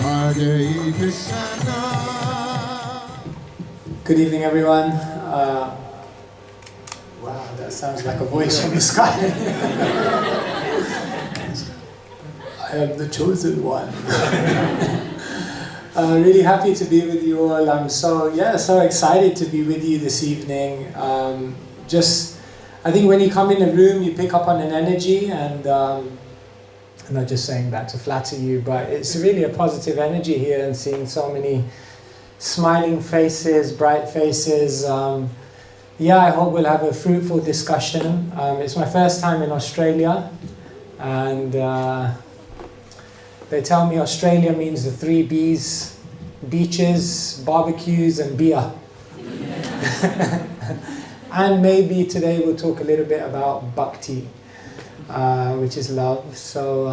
Hare Krishna. Good evening, everyone. Wow, that sounds like a voice from the sky. I am the chosen one. Really happy to be with you all. I'm so excited to be with you this evening. I think when you come in a room, you pick up on an energy, and I'm not just saying that to flatter you, but it's really a positive energy here, and seeing so many smiling faces, bright faces. I hope we'll have a fruitful discussion. It's my first time in Australia, and they tell me Australia means the 3 B's: beaches, barbecues, and beer. And maybe today we'll talk a little bit about Bhakti, which is love. So,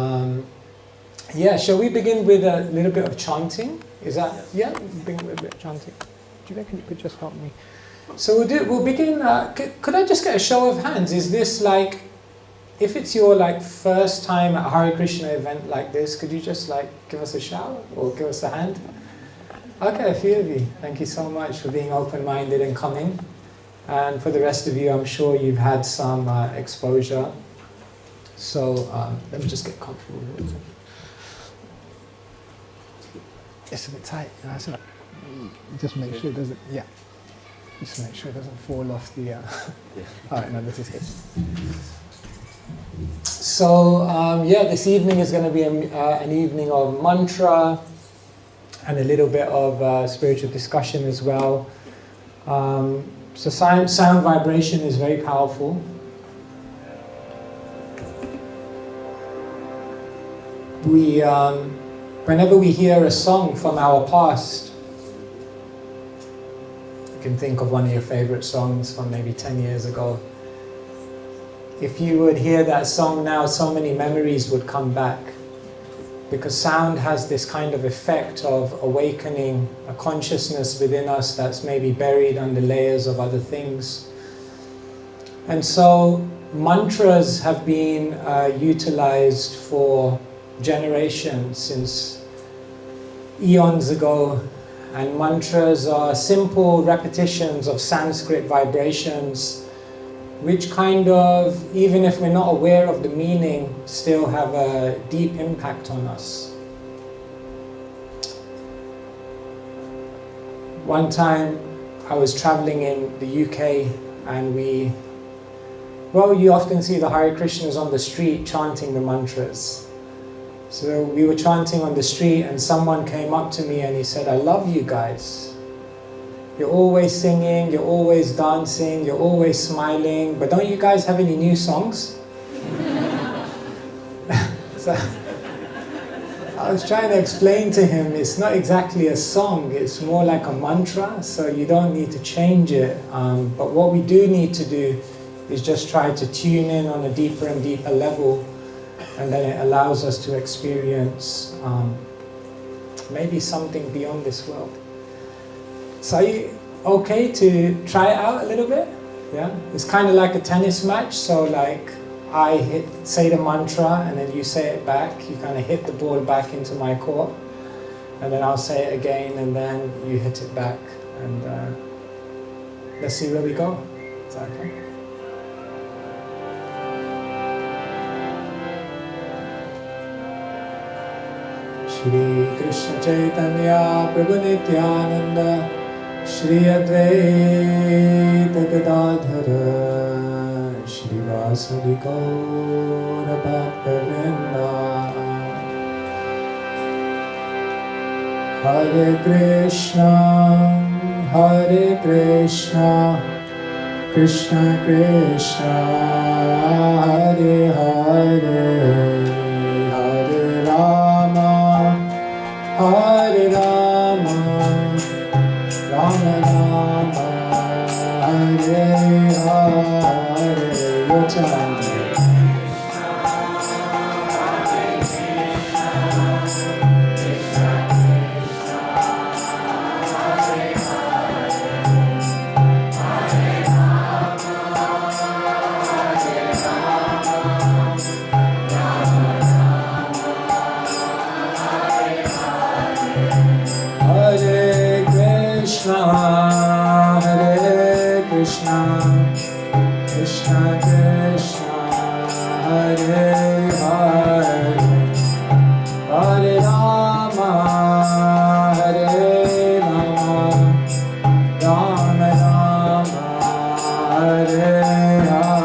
shall we begin with a little bit of chanting? Is that, begin with a bit of chanting. Do you reckon you could just help me? So we'll begin, could I just get a show of hands? Is this like, if it's your first time at a Hare Krishna event like this, could you just give us a shout or give us a hand? Okay, a few of you. Thank you so much for being open-minded and coming. And for the rest of you, I'm sure you've had some exposure. So let me just get comfortable with it. It's a bit tight. No, it's not. Just make sure it doesn't. Yeah. Just make sure it doesn't fall off the. All right. No, this is good. So this evening is going to be an evening of mantra and a little bit of spiritual discussion as well. So sound vibration is very powerful. Whenever we hear a song from our past, you can think of one of your favorite songs from maybe 10 years ago. If you would hear that song now, so many memories would come back, because sound has this kind of effect of awakening a consciousness within us that's maybe buried under layers of other things. And so mantras have been utilized for generations, since eons ago, and mantras are simple repetitions of Sanskrit vibrations, which kind of, even if we're not aware of the meaning, still have a deep impact on us. One time I was traveling in the UK, and you often see the Hare Krishnas on the street chanting the mantras. So we were chanting on the street, and someone came up to me and he said, "I love you guys. You're always singing, you're always dancing, you're always smiling, but don't you guys have any new songs?" So I was trying to explain to him, it's not exactly a song, it's more like a mantra, so you don't need to change it. But what we do need to do is just try to tune in on a deeper and deeper level, and then it allows us to experience maybe something beyond this world. So are you okay to try it out a little bit? Yeah? It's kind of like a tennis match, so I say the mantra and then you say it back. You kind of hit the ball back into my court, and then I'll say it again and then you hit it back, and let's see where we go. Is that okay? Shri Krishna Chaitanya Prabhu Nityananda Shri Advaita Gadadhara Shri Vasadi Gaura Bhaktivedanta. Hare Krishna Krishna Krishna Hare Hare Hare Rama Rama Rama Hare Hare. Your turn. Krishna, Hare Krishna, Krishna Krishna, Hare Hare, Hare Rama, Hare Rama, Rama Rama, Hare Hare.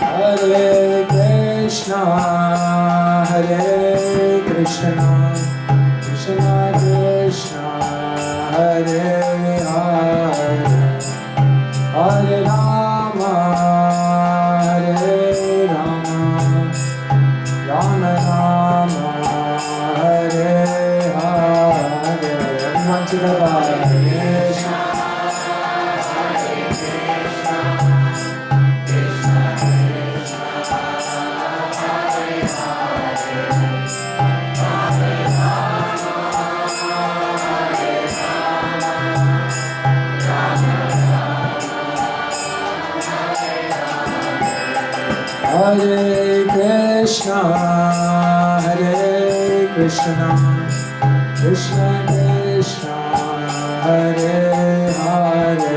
Hare Krishna, Hare Krishna, Krishna Krishna, Hare Hare, Hare Rama, Hare Rama, Rama Rama, Hare Hare. Everyone together, Hare Krishna. Hare Krishna, Hare Krishna, Krishna Krishna, Hare Hare,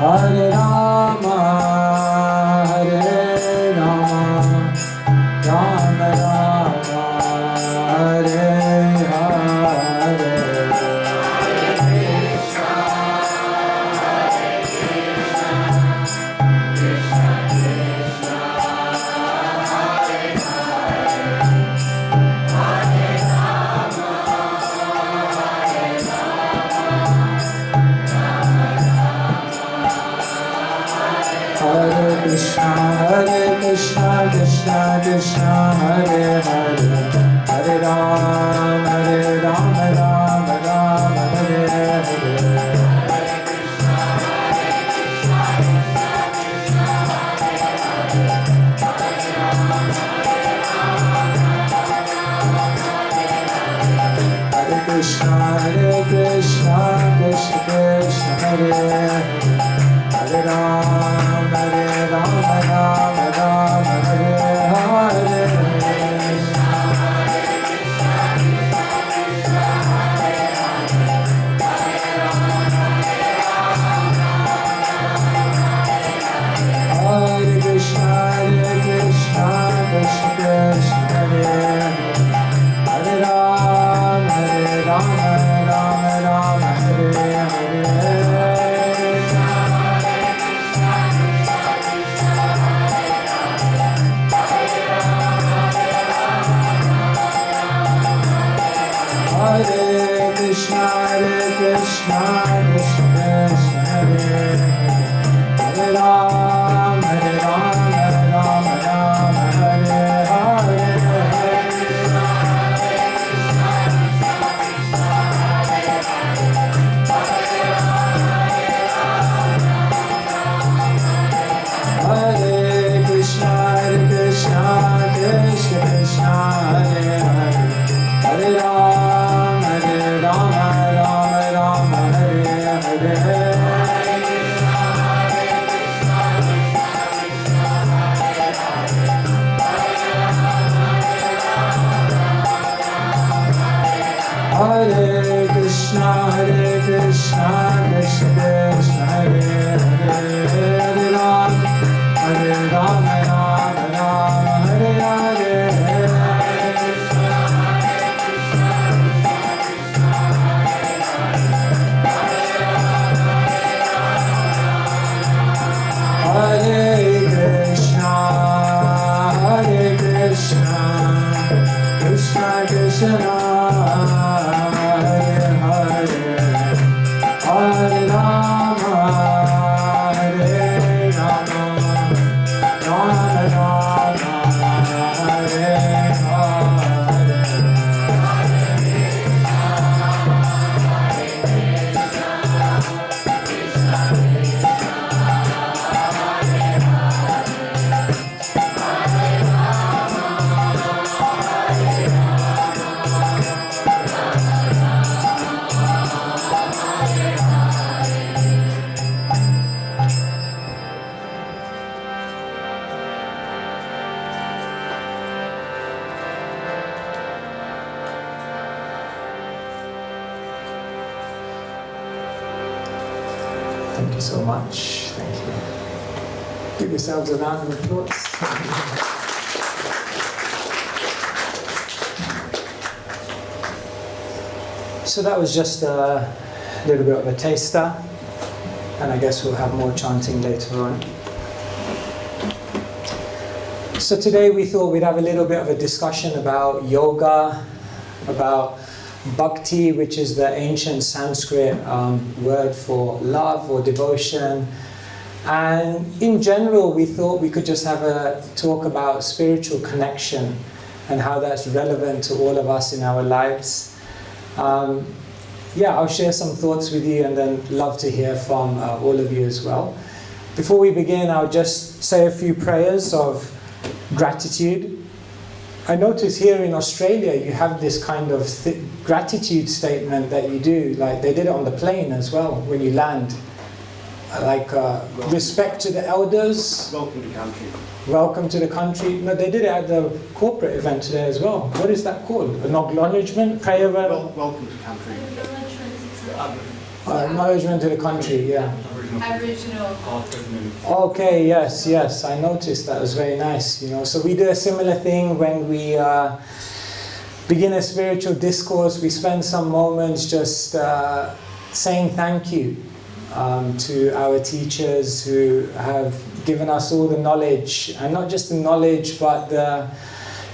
Hare Rama, Hare Rama, Rama Rama, Hare Hare. Hare Krishna, Krishna Krishna, Hare Hare, Hare Rama, Rama Rama, Hare Hare. Hare Krishna, Krishna Krishna, Hare Hare, Hare Rama, Rama Rama, Hare Hare. Hare Krishna, Krishna Krishna, Hare Hare, Hare Rama, Rama Rama, Hare Hare. Hare Krishna, Krishna Krishna, Hare Hare, Hare Rama, Rama Rama, Hare Hare. Hare Krishna, Krishna Krishna, Hare Hare, Hare Rama, Rama Rama, Hare Hare. Hare Krishna, Krishna Krishna, Hare Hare, Hare Rama, Rama Rama, Hare Hare. Hare Krishna, Krishna Krishna, Hare Hare, Hare Rama, Rama Rama, Hare Hare. so much. Thank you. Give yourselves a round of applause. So that was just a little bit of a taster, and I guess we'll have more chanting later on. So today we thought we'd have a little bit of a discussion about yoga, about Bhakti, which is the ancient Sanskrit word for love or devotion. And in general, we thought we could just have a talk about spiritual connection and how that's relevant to all of us in our lives. I'll share some thoughts with you and then love to hear from all of you as well. Before we begin, I'll just say a few prayers of gratitude. I notice here in Australia you have this kind of gratitude statement that you do, like they did it on the plane as well when you land. Like respect to the elders. Welcome to country. Welcome to the country. No, they did it at the corporate event today as well. What is that called? An acknowledgement? Prayer? Welcome to country. Acknowledgement to the country, yeah. Aboriginal. Okay, yes, I noticed that. It was very nice, you know. So we do a similar thing when we begin a spiritual discourse. We spend some moments just saying thank you to our teachers who have given us all the knowledge, and not just the knowledge, but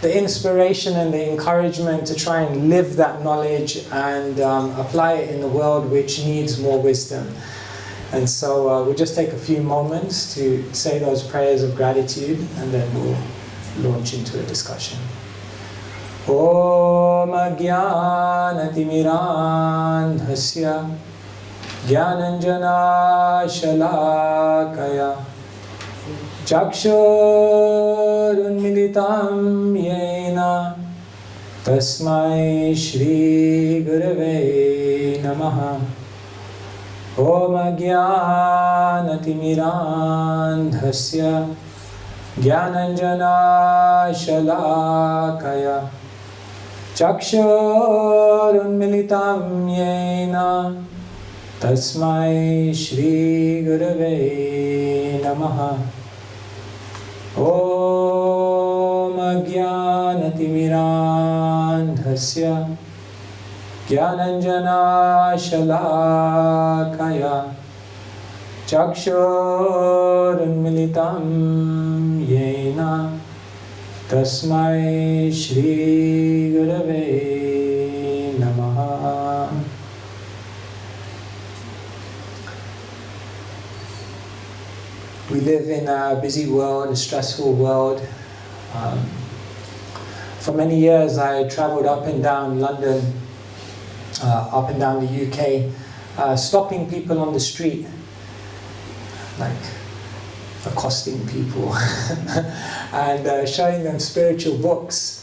the inspiration and the encouragement to try and live that knowledge and apply it in the world which needs more wisdom. And so we'll just take a few moments to say those prayers of gratitude, and then we'll launch into a discussion. Om Ajnanatimirandhasya Jnananjana Shalakaya Chakshurunmilitam Yena Tasmai Shri Gurave Namaha. Om Ajnanatimirandhasya Jnananjana Shalakaya Chakshurunmilitam Yena Tasmai Shri Gurave Namaha. Om Ajnanatimirandhasya Jnananjana Shalakaya Chakshurunmilitam Yena Tasmai Shri Gurave Namaha. We live in a busy world, a stressful world. For many years I traveled up and down London, up and down the UK, stopping people on the street, like accosting people and showing them spiritual books.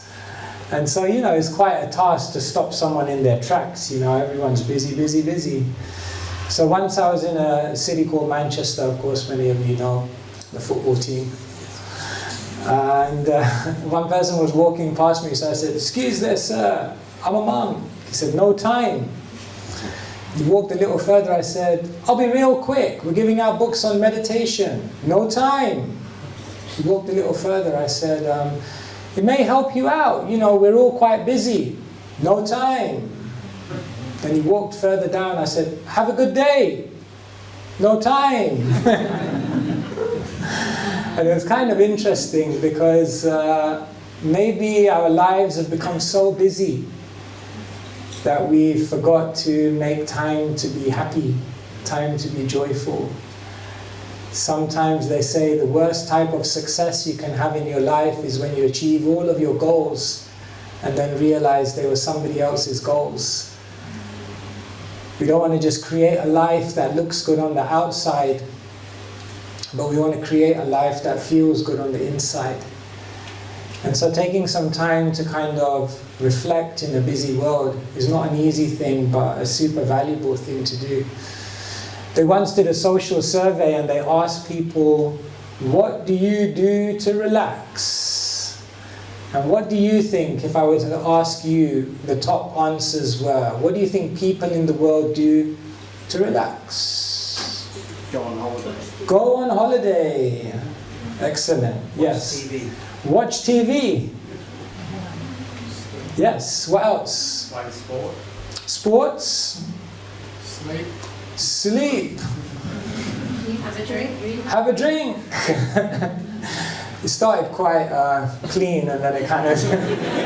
And so, you know, it's quite a task to stop someone in their tracks. You know, everyone's busy, busy, busy. So once I was in a city called Manchester, of course many of you know, the football team. And one person was walking past me, so I said, "Excuse me, sir, I'm a monk." He said, "No time." He walked a little further, I said, "I'll be real quick, we're giving out books on meditation." "No time." He walked a little further, I said, "It may help you out, you know, we're all quite busy." "No time." Then he walked further down, I said, "Have a good day." "No time." And it was kind of interesting because maybe our lives have become so busy that we forgot to make time to be happy, time to be joyful. Sometimes they say the worst type of success you can have in your life is when you achieve all of your goals and then realize they were somebody else's goals. We don't want to just create a life that looks good on the outside, but we want to create a life that feels good on the inside. And so taking some time to kind of reflect in a busy world is not an easy thing, but a super valuable thing to do. They once did a social survey and they asked people, "What do you do to relax?" And what do you think, if I were to ask you, the top answers were? What do you think people in the world do to relax? Go on holiday. Go on holiday. Excellent. Yes. TV. Watch TV. Yes. What else? Play sport. Sports. Sleep. Sleep. Have a drink. Have a drink. It started quite clean, and then it kind of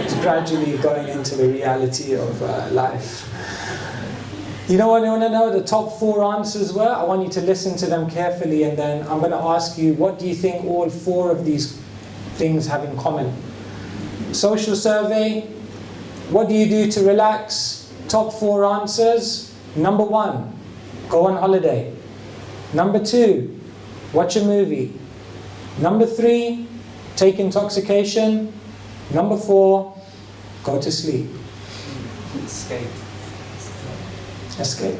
it's gradually going into the reality of life. You know what I want to know? The top 4 answers were. I want you to listen to them carefully, and then I'm going to ask you, what do you think all 4 of these things have in common? Social survey. What do you do to relax? Top 4 answers. Number 1, go on holiday. Number 2, watch a movie. Number 3, take intoxication. Number 4, go to sleep. Escape. Escape.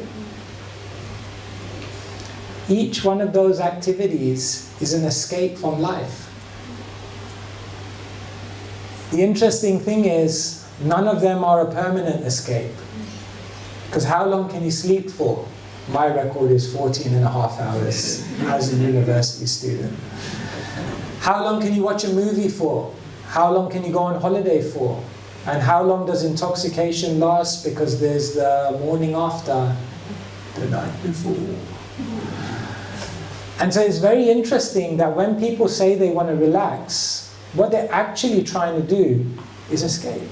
Each one of those activities is an escape from life. The interesting thing is, none of them are a permanent escape. Because how long can you sleep for? My record is 14 and a half hours as a university student. How long can you watch a movie for? How long can you go on holiday for? And how long does intoxication last? Because there's the morning after, the night before. And so it's very interesting that when people say they want to relax, what they're actually trying to do is escape.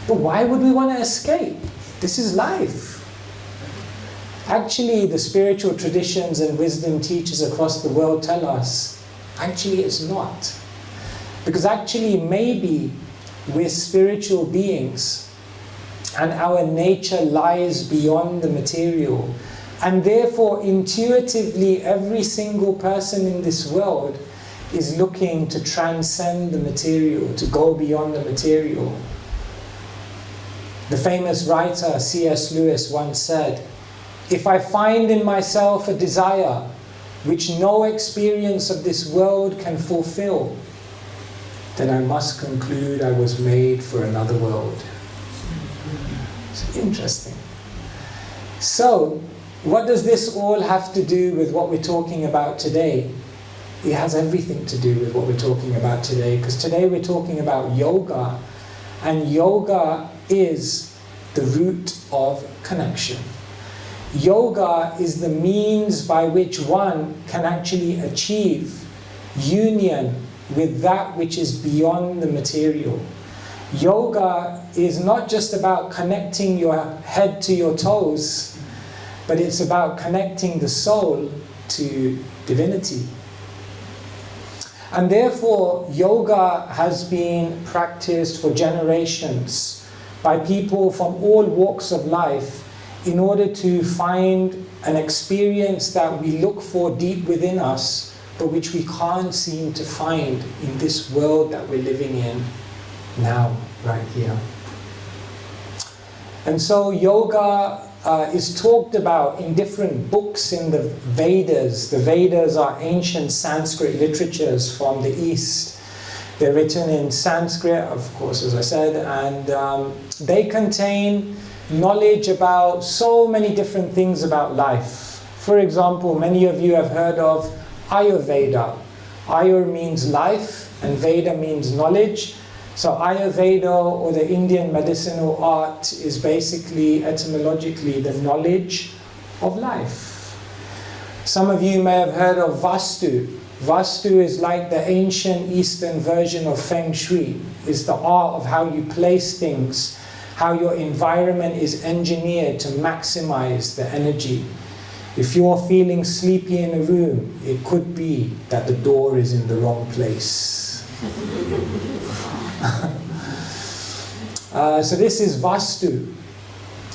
But why would we want to escape? This is life. Actually, the spiritual traditions and wisdom teachers across the world tell us, actually it's not. Because actually maybe we're spiritual beings and our nature lies beyond the material. And therefore, intuitively, every single person in this world is looking to transcend the material, to go beyond the material. The famous writer C.S. Lewis once said, "If I find in myself a desire which no experience of this world can fulfill, then I must conclude I was made for another world." It's interesting. So, what does this all have to do with what we're talking about today? It has everything to do with what we're talking about today, because today we're talking about yoga, and yoga is the root of connection. Yoga is the means by which one can actually achieve union with that which is beyond the material. Yoga is not just about connecting your head to your toes, but it's about connecting the soul to divinity. And therefore, yoga has been practiced for generations by people from all walks of life in order to find an experience that we look for deep within us, but which we can't seem to find in this world that we're living in now, right here. And so yoga is talked about in different books in the Vedas. The Vedas are ancient Sanskrit literatures from the East. They're written in Sanskrit, of course, as I said, and they contain knowledge about so many different things about life. For example, many of you have heard of Ayurveda. Ayur means life, and Veda means knowledge. So Ayurveda, or the Indian medicinal art, is basically, etymologically, the knowledge of life. Some of you may have heard of Vastu. Vastu is like the ancient Eastern version of Feng Shui. It's the art of how you place things, how your environment is engineered to maximize the energy. If you're feeling sleepy in a room, it could be that the door is in the wrong place. So this is Vastu.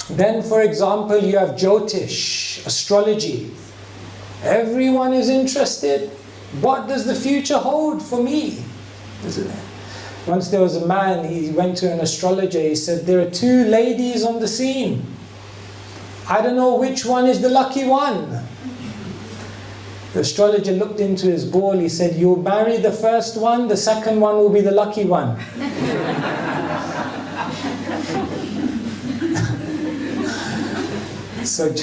Then, for example, you have Jyotish, astrology. Everyone is interested. What does the future hold for me? Isn't it? Once there was a man, he went to an astrologer, he said, "There are 2 ladies on the scene. I don't know which one is the lucky one." The astrologer looked into his ball, he said, "You'll marry the first one, the second one will be the lucky one." So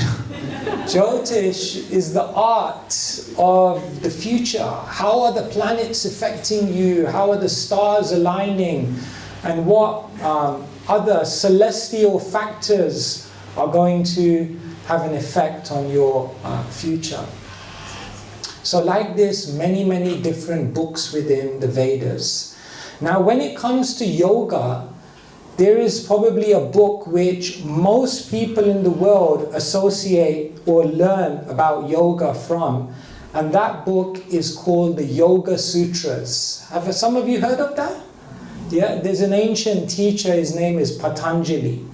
Jyotish is the art of the future. How are the planets affecting you? How are the stars aligning? And what other celestial factors are going to have an effect on your future? So like this, many, many different books within the Vedas. Now when it comes to yoga, there is probably a book which most people in the world associate or learn about yoga from, and that book is called the Yoga Sutras. Have some of you heard of that? Yeah, there's an ancient teacher, his name is Patanjali.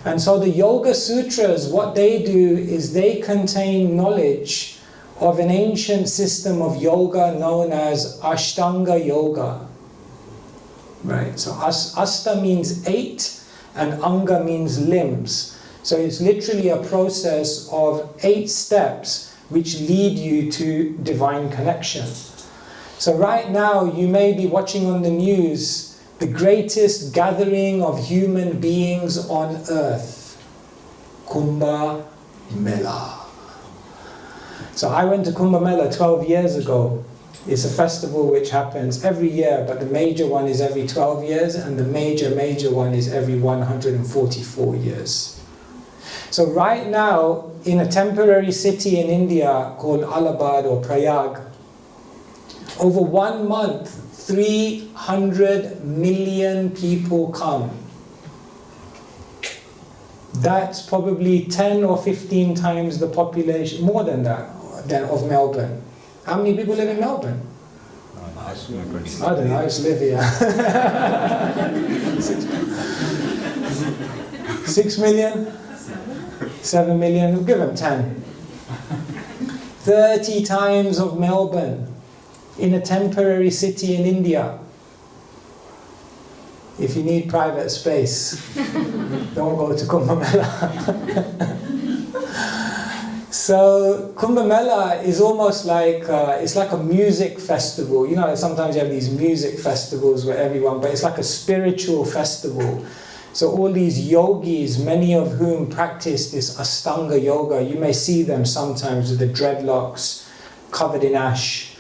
And so the Yoga Sutras, what they do is they contain knowledge of an ancient system of yoga known as Ashtanga Yoga. Right, so Asta means 8 and Anga means limbs. So it's literally a process of 8 steps which lead you to divine connection. So right now you may be watching on the news the greatest gathering of human beings on earth, Kumbh Mela. So I went to Kumbh Mela 12 years ago. It's a festival which happens every year, but the major one is every 12 years, and the major one is every 144 years. So right now, in a temporary city in India called Allahabad or Prayag, over 1 month, 300 million people come. That's probably 10 or 15 times the population, more than that, of Melbourne. How many people live in Melbourne? I don't know, I just live here. 6 million? 7 million? We'll give them 10. 30 times of Melbourne in a temporary city in India. If you need private space, don't go to Kumbh Mela. So Kumbh Mela is almost like, it's like a music festival. You know, sometimes you have these music festivals where everyone, but it's like a spiritual festival. So all these yogis, many of whom practice this Ashtanga yoga, you may see them sometimes with the dreadlocks covered in ash.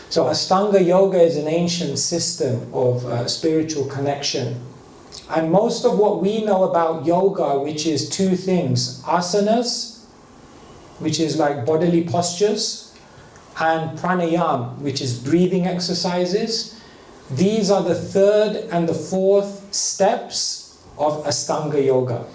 So Ashtanga yoga is an ancient system of spiritual connection. And most of what we know about yoga, which is 2 things, asanas, which is like bodily postures, and pranayama, which is breathing exercises. These are the 3rd and the 4th steps of Ashtanga yoga.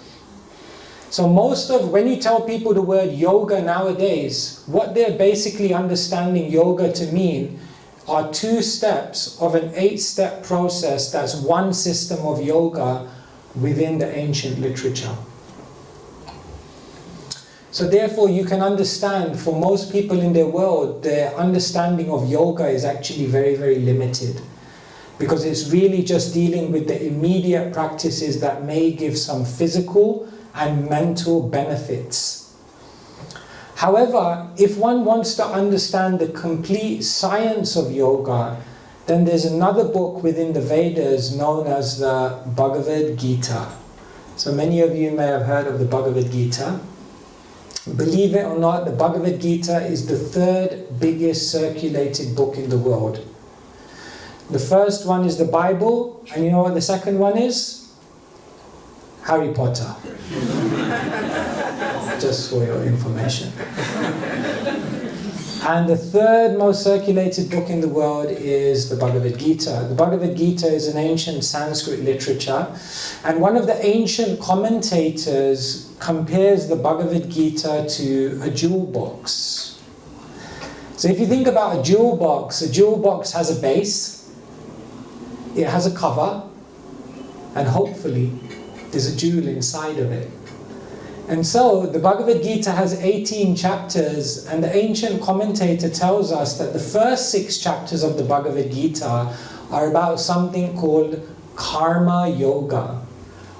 So when you tell people the word yoga nowadays, what they're basically understanding yoga to mean are 2 steps of an 8-step process that's one system of yoga within the ancient literature. So therefore you can understand, for most people in their world, their understanding of yoga is actually very, very limited. Because it's really just dealing with the immediate practices that may give some physical and mental benefits. However, if one wants to understand the complete science of yoga, then there's another book within the Vedas known as the Bhagavad Gita. So many of you may have heard of the Bhagavad Gita. Believe it or not, the Bhagavad Gita is the 3rd biggest circulated book in the world. The first one is the Bible, and you know what the second one is? Harry Potter. Just for your information. And the 3rd most circulated book in the world is the Bhagavad Gita. The Bhagavad Gita is an ancient Sanskrit literature, and one of the ancient commentators compares the Bhagavad Gita to a jewel box. So if you think about a jewel box has a base, it has a cover, and hopefully there's a jewel inside of it. And so the Bhagavad Gita has 18 chapters, and the ancient commentator tells us that the first 6 chapters of the Bhagavad Gita are about something called karma yoga,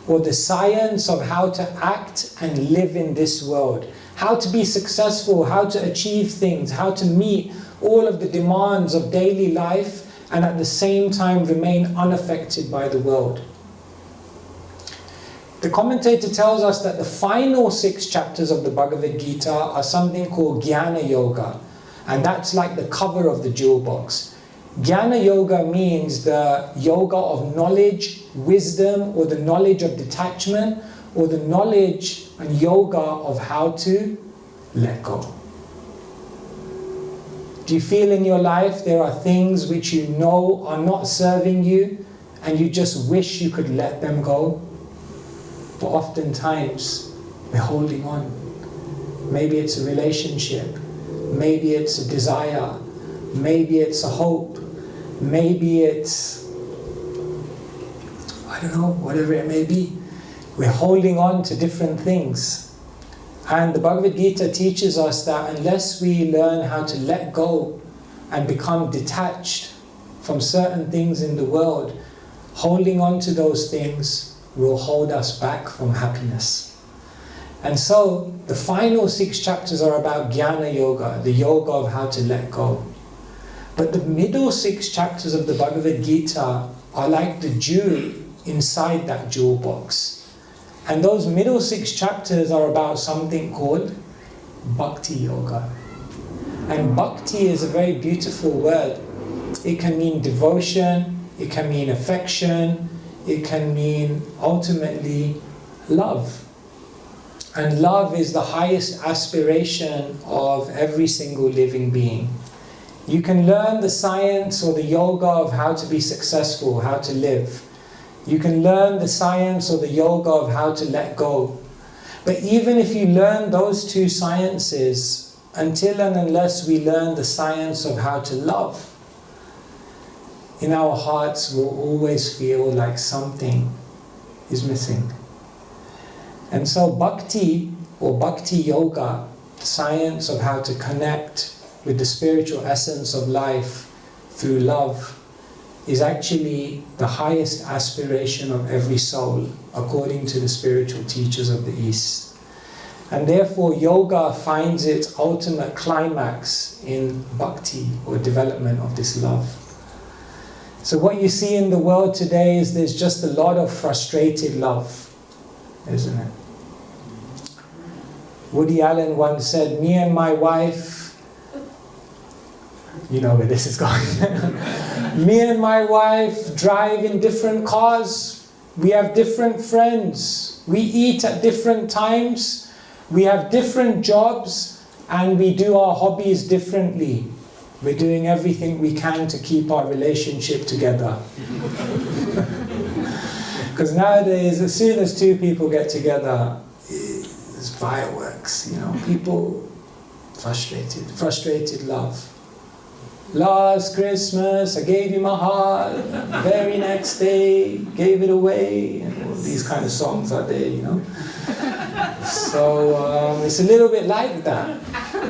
or the science of how to act and live in this world, how to be successful, how to achieve things, how to meet all of the demands of daily life and at the same time remain unaffected by the world. the commentator tells us that the final 6 chapters of the Bhagavad Gita are something called Jnana Yoga. And that's like the cover of the jewel box. Jnana Yoga means the yoga of knowledge, wisdom, or the knowledge of detachment, or the knowledge and yoga of how to let go. Do you feel in your life there are things which you know are not serving you and you just wish you could let them go? But oftentimes we're holding on. Maybe it's a relationship, maybe it's a desire, maybe it's a hope, maybe it's, I don't know, whatever it may be. We're holding on to different things. And the Bhagavad Gita teaches us that unless we learn how to let go and become detached from certain things in the world, holding on to those things will hold us back from happiness. And so the final 6 chapters are about Jnana Yoga, the yoga of how to let go. But the middle 6 chapters of the Bhagavad Gita are like the jewel inside that jewel box. And those middle 6 chapters are about something called Bhakti Yoga. And Bhakti is a very beautiful word. It can mean devotion, it can mean affection, it can mean ultimately love. And love is the highest aspiration of every single living being. You can learn the science or the yoga of how to be successful, how to live. You can learn the science or the yoga of how to let go. But even if you learn those 2 sciences, until and unless we learn the science of how to love, in our hearts we'll always feel like something is missing. And so Bhakti or Bhakti Yoga, the science of how to connect with the spiritual essence of life through love, is actually the highest aspiration of every soul, according to the spiritual teachers of the East. And therefore yoga finds its ultimate climax in bhakti, or development of this love. So what you see in the world today is there's just a lot of frustrated love, isn't it? Woody Allen once said, "Me and my wife," you know where this is going. "Me and my wife drive in different cars. We have different friends. We eat at different times. We have different jobs, and we do our hobbies differently. We're doing everything we can to keep our relationship together." Because nowadays, as soon as 2 people get together, there's fireworks, you know, people frustrated love. Last Christmas, I gave you my heart, very next day, gave it away, and all these kind of songs are there, you know. So it's a little bit like that.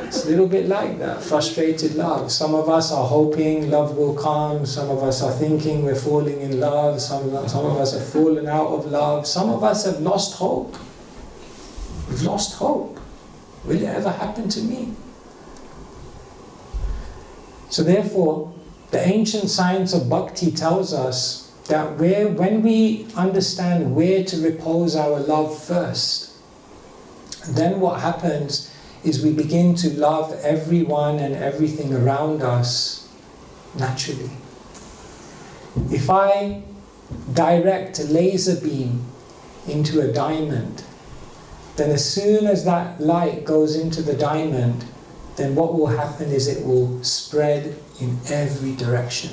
It's a little bit like that, frustrated love. Some of us are hoping love will come, some of us are thinking we're falling in love, some of us have fallen out of love, some of us have lost hope. We've lost hope. Will it ever happen to me? So therefore, the ancient science of bhakti tells us that when we understand where to repose our love first, then what happens is we begin to love everyone and everything around us naturally. If I direct a laser beam into a diamond, then as soon as that light goes into the diamond, then what will happen is it will spread in every direction.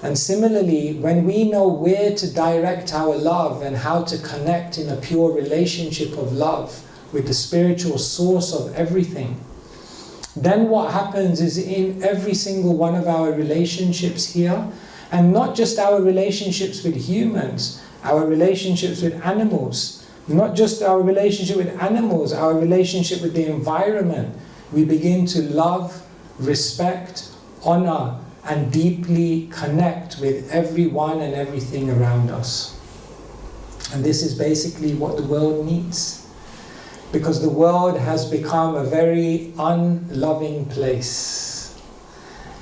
And similarly, when we know where to direct our love and how to connect in a pure relationship of love with the spiritual source of everything, then what happens is in every single one of our relationships here, and not just our relationships with humans, our relationships with animals, not just our relationship with animals, our relationship with the environment, we begin to love, respect, honor, and deeply connect with everyone and everything around us. And this is basically what the world needs. Because the world has become a very unloving place.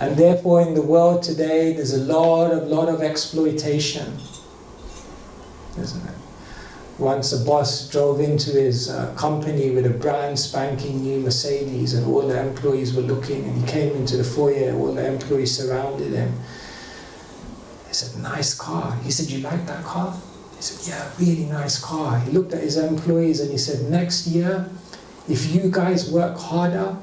And therefore in the world today there's a lot of exploitation, isn't it? once a boss drove into his company with a brand spanking new Mercedes, and all the employees were looking, and he came into the foyer, all the employees surrounded him. He said, "Nice car." He said, "You like that car?" He said, "Yeah, really nice car." He looked at his employees and he said, "Next year, if you guys work harder,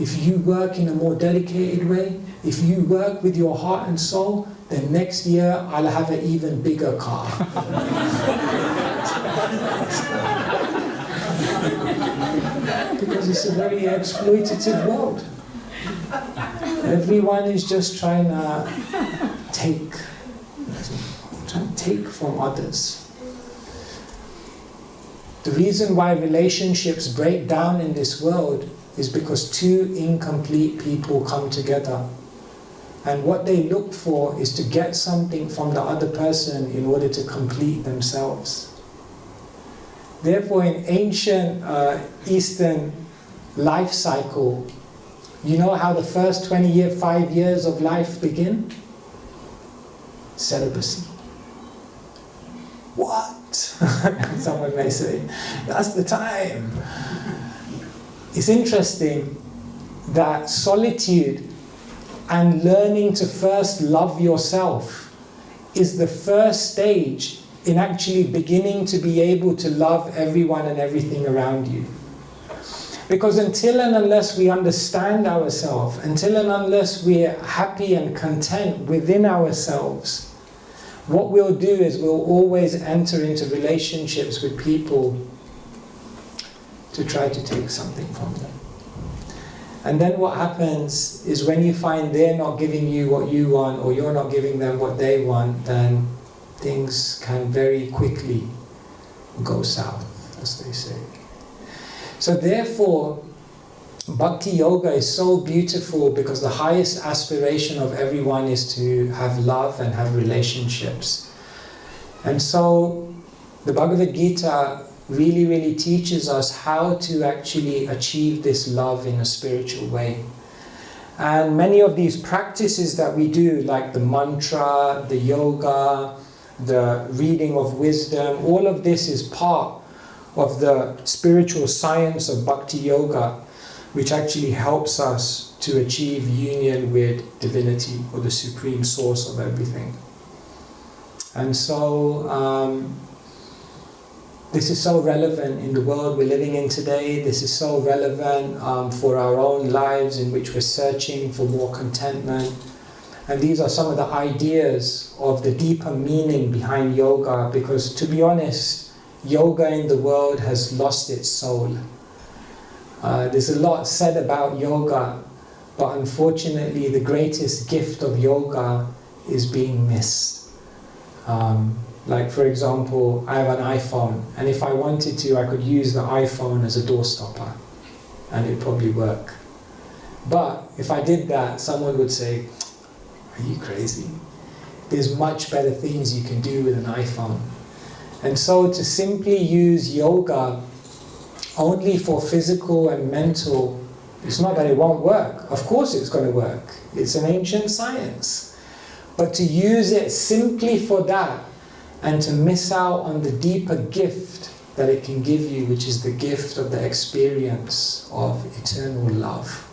if you work in a more dedicated way, if you work with your heart and soul, then next year I'll have an even bigger car." Because it's a very exploitative world. Everyone is just trying to take from others. The reason why relationships break down in this world is because two incomplete people come together. And what they look for is to get something from the other person in order to complete themselves. Therefore, in ancient Eastern life cycle, you know how the first 5 years of life begin? Celibacy. What? Someone may say, that's the time. It's interesting that solitude and learning to first love yourself is the first stage in actually beginning to be able to love everyone and everything around you. Because until and unless we understand ourselves, until and unless we're happy and content within ourselves, what we'll do is we'll always enter into relationships with people to try to take something from them. And then what happens is when you find they're not giving you what you want, or you're not giving them what they want, then things can very quickly go south, as they say. So therefore, Bhakti Yoga is so beautiful because the highest aspiration of everyone is to have love and have relationships. And so the Bhagavad Gita really, really teaches us how to actually achieve this love in a spiritual way. And many of these practices that we do, like the mantra, the yoga, the reading of wisdom, all of this is part of the spiritual science of Bhakti Yoga, which actually helps us to achieve union with divinity, or the supreme source of everything. And so this is so relevant in the world we're living in today. This is so relevant for our own lives, in which we're searching for more contentment. And these are some of the ideas of the deeper meaning behind yoga, because to be honest, yoga in the world has lost its soul. There's a lot said about yoga, but unfortunately the greatest gift of yoga is being missed. Like for example, I have an iPhone, and if I wanted to, I could use the iPhone as a doorstopper, and it'd probably work. But if I did that, someone would say, "Are you crazy? There's much better things you can do with an iPhone." And so to simply use yoga only for physical and mental, it's not that it won't work. Of course it's going to work. It's an ancient science. But to use it simply for that, and to miss out on the deeper gift that it can give you, which is the gift of the experience of eternal love,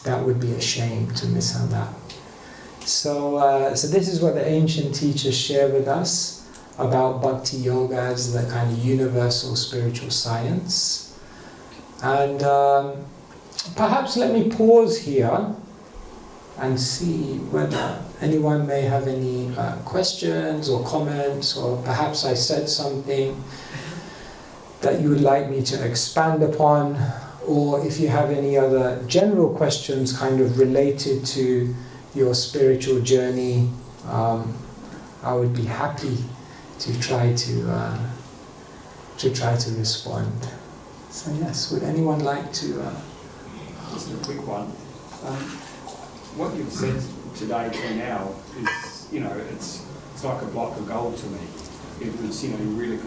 that would be a shame to miss on that. So this is what the ancient teachers share with us about Bhakti Yoga as the kind of universal spiritual science. And perhaps let me pause here and see whether anyone may have any questions or comments, or perhaps I said something that you would like me to expand upon, or if you have any other general questions kind of related to your spiritual journey, I would be happy to try to respond. So yes, would anyone like to? Just a quick one. What you've said today till now is, it's like a block of gold to me. It was, you really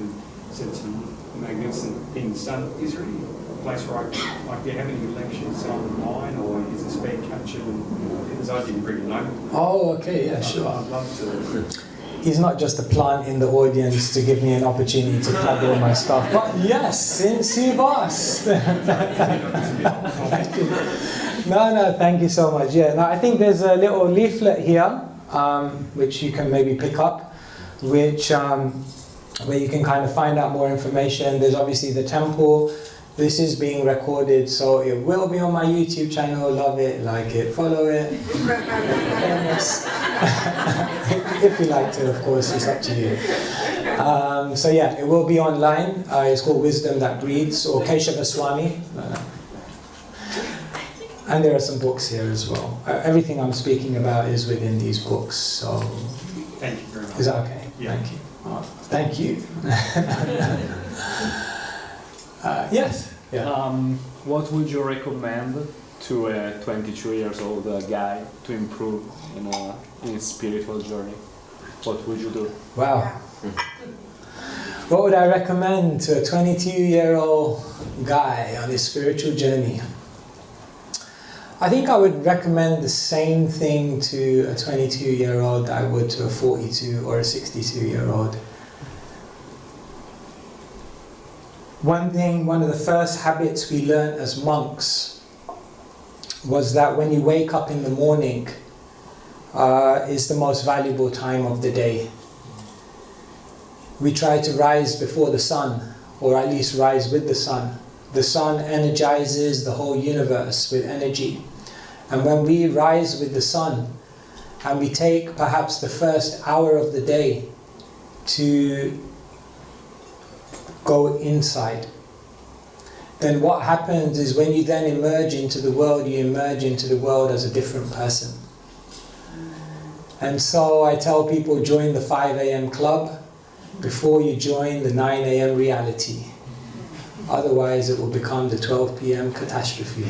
said some magnificent things. Is there any place where do you have any lectures online, or is this being captured? Because I didn't bring a note. Oh, okay, yeah, sure. I'd love to. He's not just a plant in the audience to give me an opportunity to plug all my stuff. But yes, sincere boss. Thank you. No, thank you so much. Yeah, now I think there's a little leaflet here, which you can maybe pick up, which where you can kind of find out more information. There's obviously the temple. This is being recorded, so it will be on my YouTube channel. Love it, like it, follow it. If you like to, of course, it's up to you. So yeah, it will be online. It's called Wisdom That Breathes, or Keshava Swami. And there are some books here as well. Everything I'm speaking about is within these books. So Thank you very much. is that okay? Yeah. Thank you. Thank you. Yes. Yeah. What would you recommend to a 22 years old guy to improve in his spiritual journey? What would you do? Wow. What would I recommend to a 22-year-old guy on his spiritual journey? I think I would recommend the same thing to a 22-year-old that I would to a 42 or a 62-year-old. One of the first habits we learned as monks was that when you wake up in the morning is the most valuable time of the day. We try to rise before the sun, or at least rise with the sun. The sun energizes the whole universe with energy. And when we rise with the sun, and we take perhaps the first hour of the day to go inside, then what happens is when you then emerge into the world, you emerge into the world as a different person. And so I tell people, join the 5 a.m. club before you join the 9 a.m. reality. Otherwise it will become the 12 p.m. catastrophe.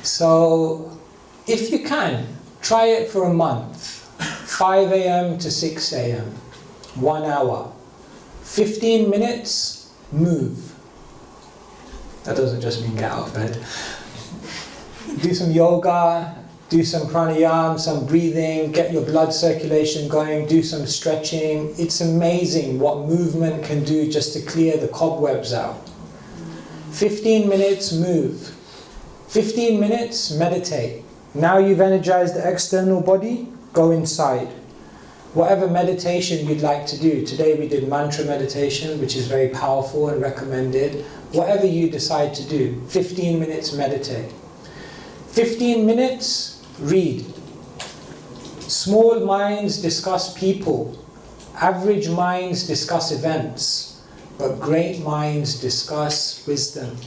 So if you can, try it for a month. 5 a.m. to 6 a.m. 1 hour. 15 minutes, move. That doesn't just mean get out of bed. Do some yoga, do some pranayama, some breathing, get your blood circulation going, do some stretching. It's amazing what movement can do just to clear the cobwebs out. 15 minutes, move. 15 minutes, meditate. Now you've energized the external body, go inside. Whatever meditation you'd like to do. Today we did mantra meditation, which is very powerful and recommended. Whatever you decide to do, 15 minutes meditate. 15 minutes, read. Small minds discuss people. Average minds discuss events. But great minds discuss wisdom.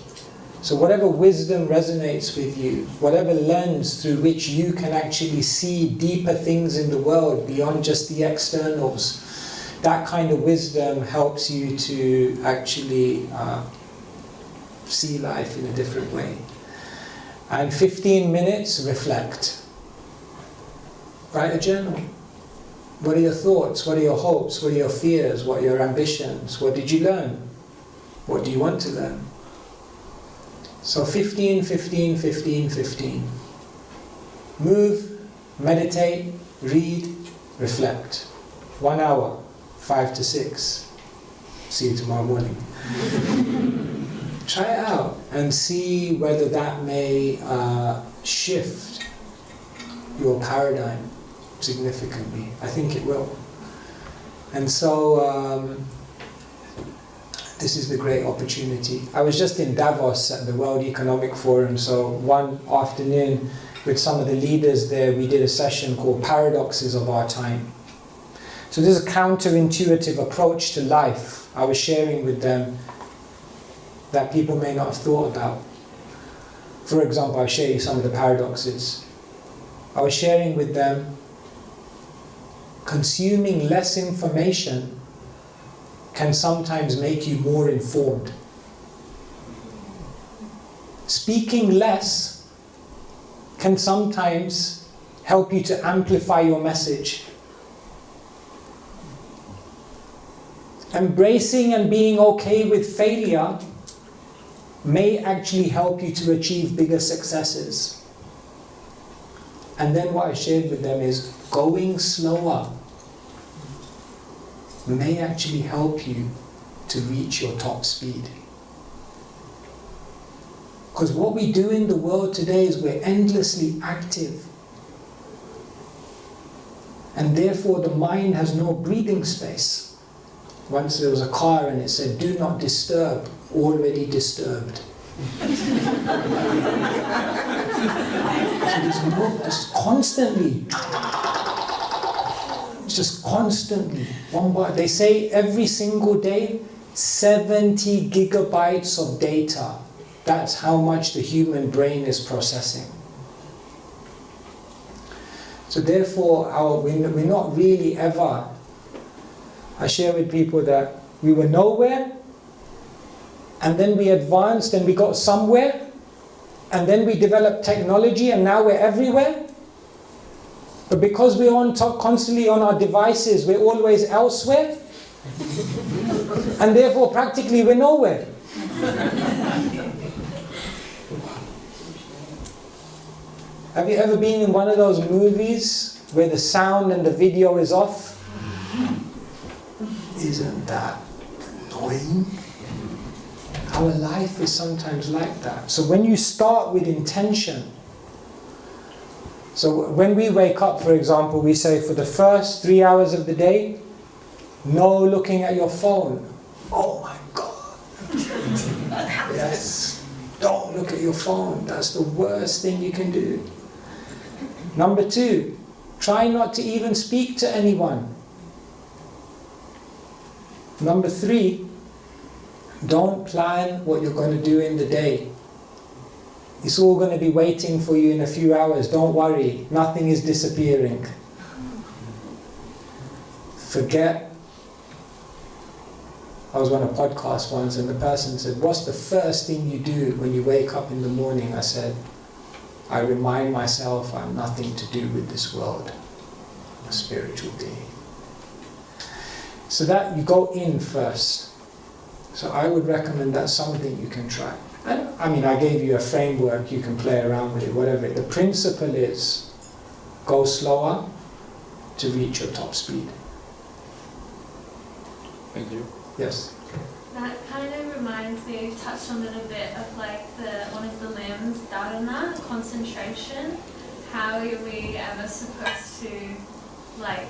So whatever wisdom resonates with you, whatever lens through which you can actually see deeper things in the world beyond just the externals, that kind of wisdom helps you to actually see life in a different way. And 15 minutes, reflect. Write a journal. What are your thoughts? What are your hopes? What are your fears? What are your ambitions? What did you learn? What do you want to learn? So 15, 15, 15, 15. Move, meditate, read, reflect. 1 hour, 5 to 6. See you tomorrow morning. Try it out and see whether that may shift your paradigm significantly. I think it will. And so this is the great opportunity. I was just in Davos at the World Economic Forum, so one afternoon with some of the leaders there, we did a session called Paradoxes of Our Time. So this is a counterintuitive approach to life I was sharing with them that people may not have thought about. For example, I'll share you some of the paradoxes. I was sharing with them consuming less information can sometimes make you more informed. Speaking less can sometimes help you to amplify your message. Embracing and being okay with failure may actually help you to achieve bigger successes. And then what I shared with them is going slower may actually help you to reach your top speed. Because what we do in the world today is we're endlessly active. And therefore the mind has no breathing space. Once there was a car and it said, "Do not disturb, already disturbed." So there's constantly, just constantly bombarded. They say every single day, 70 gigabytes of data. That's how much the human brain is processing. So therefore, we're not really ever... I share with people that we were nowhere, and then we advanced and we got somewhere, and then we developed technology and now we're everywhere. But because we're on top, constantly on our devices, we're always elsewhere, and therefore practically we're nowhere. Have you ever been in one of those movies where the sound and the video is off? Isn't that annoying? Our life is sometimes like that. So when you start with intention, so when we wake up, for example, we say for the first 3 hours of the day, no looking at your phone. Oh my God. Yes. Don't look at your phone. That's the worst thing you can do. Number 2, try not to even speak to anyone. Number 3, don't plan what you're going to do in the day. It's all going to be waiting for you in a few hours. Don't worry, nothing is disappearing. Forget. I was on a podcast once and the person said, "What's the first thing you do when you wake up in the morning?" I said, "I remind myself I'm nothing to do with this world. I'm a spiritual being." So that you go in first. So I would recommend that's something you can try. And I mean, I gave you a framework, you can play around with it, whatever. The principle is, go slower to reach your top speed. Thank you. Yes? That kind of reminds me, you touched on a little bit of like one of the limbs, dharana, concentration. How are we ever supposed to like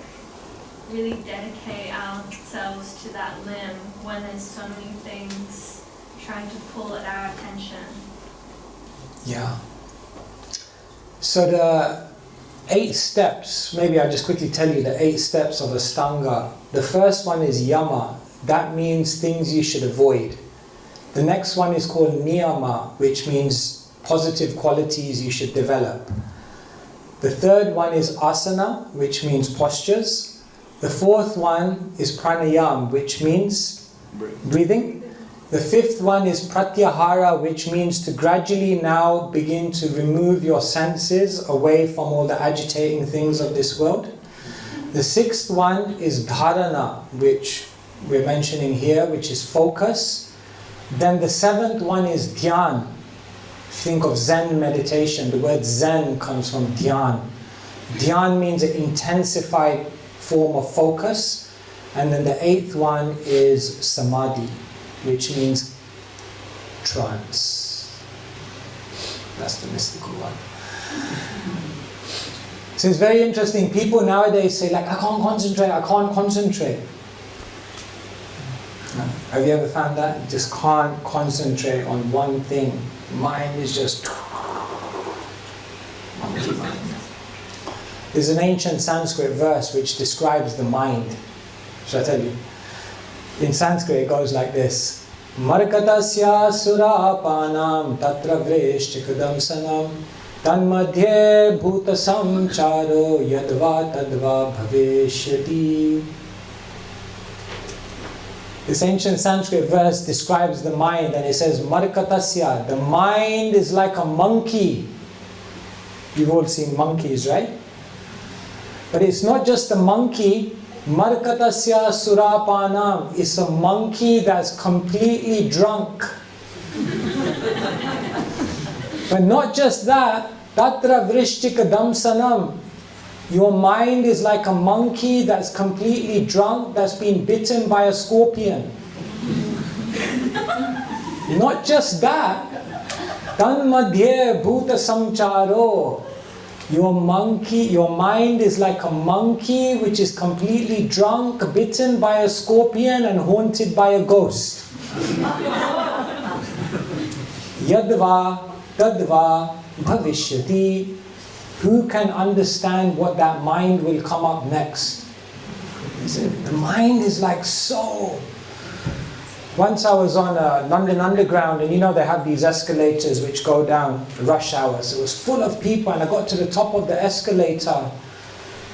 really dedicate ourselves to that limb when there's so many things trying to pull at our attention? Yeah. So the 8 steps, maybe I'll just quickly tell you the 8 steps of Ashtanga. The first one is yama. That means things you should avoid. The next one is called niyama, which means positive qualities you should develop. The third one is asana, which means postures. The fourth one is pranayam, which means breathing. The fifth one is pratyahara, which means to gradually now begin to remove your senses away from all the agitating things of this world. The sixth one is dharana, which we're mentioning here, which is focus. Then the 7th one is dhyan. Think of Zen meditation. The word Zen comes from dhyan. Dhyan means an intensified form of focus. And then the 8th one is samadhi, which means trance. That's the mystical one. So it's very interesting. People nowadays say like, I can't concentrate. Have you ever found that? You just can't concentrate on one thing. Mind is just monkey mind. There's an ancient Sanskrit verse which describes the mind. Shall I tell you? In Sanskrit it goes like this. Markatasya surapanam tatra vreshchikadam sanam tanmadhye bhutasam charo yadva tadva bhavishyati. This ancient Sanskrit verse describes the mind and it says Markatasya, the mind is like a monkey. You've all seen monkeys, right? But it's not just a monkey. Markatasya surapanam is a monkey that's completely drunk. But not just that, tatra vrishtika damsanam. Your mind is like a monkey that's completely drunk, that's been bitten by a scorpion. Not just that, tanmadhye bhuta samcharo. Your mind is like a monkey which is completely drunk, bitten by a scorpion and haunted by a ghost. Yadva tadva bhavishyati. Who can understand what that mind will come up next? The mind is like so. Once I was on London Underground, and they have these escalators which go down rush hours. It was full of people, and I got to the top of the escalator,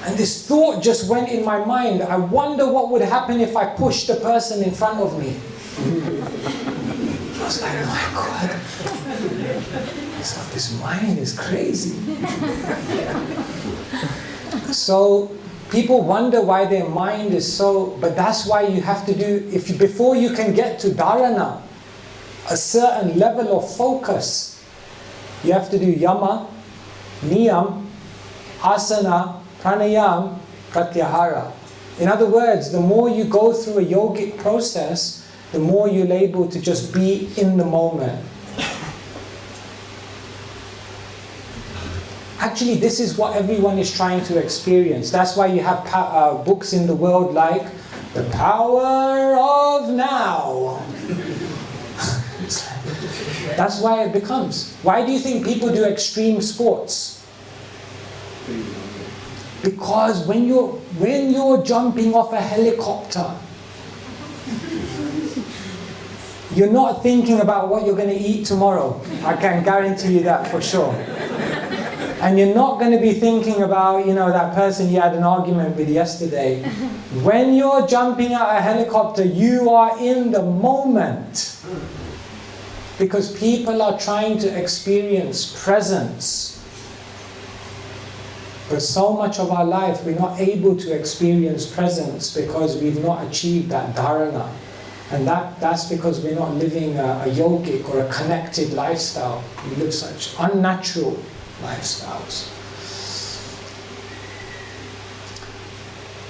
and this thought just went in my mind. I wonder what would happen if I pushed the person in front of me. I was like, my God. So this mind is crazy. So people wonder why their mind is so, but that's why you have to do, before you can get to dharana, a certain level of focus, you have to do yama, niyam, asana, pranayam, pratyahara. In other words, the more you go through a yogic process, the more you're able to just be in the moment. Actually, this is what everyone is trying to experience. That's why you have books in the world like The Power of Now. That's why it becomes. Why do you think people do extreme sports? Because when you're jumping off a helicopter, you're not thinking about what you're going to eat tomorrow. I can guarantee you that for sure. And you're not going to be thinking about, that person you had an argument with yesterday. When you're jumping out a helicopter, you are in the moment. Because people are trying to experience presence. But so much of our life, we're not able to experience presence because we've not achieved that dharana. And that's because we're not living a yogic or a connected lifestyle. We live such unnatural lifestyles.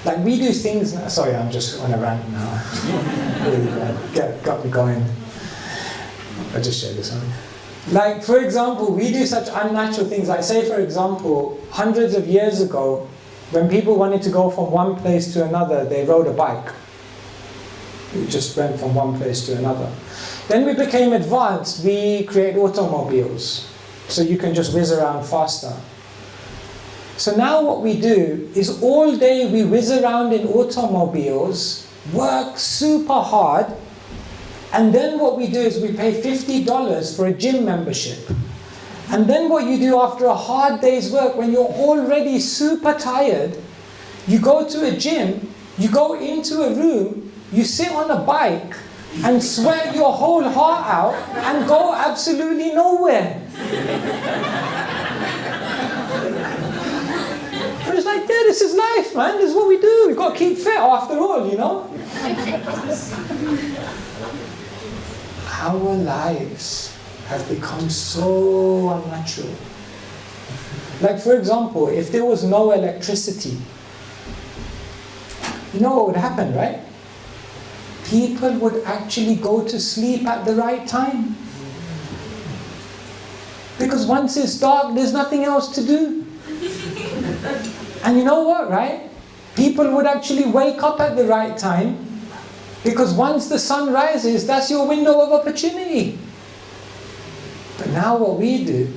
Like we do things, sorry, I'm just on a rant now. Got me going. I'll just share this one. Like, for example, we do such unnatural things. Like, say, for example, hundreds of years ago, when people wanted to go from one place to another, they rode a bike. We just went from one place to another. Then we became advanced. We create automobiles, so you can just whiz around faster. So now what we do is all day we whiz around in automobiles, work super hard, and then what we do is we pay $50 for a gym membership. And then what you do after a hard day's work, when you're already super tired, you go to a gym, you go into a room, you sit on a bike, and sweat your whole heart out, and go absolutely nowhere. But it's like, yeah, this is life, man. This is what we do. We've got to keep fit after all, Our lives have become so unnatural. Like, for example, if there was no electricity, you know what would happen, right? People would actually go to sleep at the right time. Because once it's dark, there's nothing else to do. And you know what, right? People would actually wake up at the right time. Because once the sun rises, that's your window of opportunity. But now what we do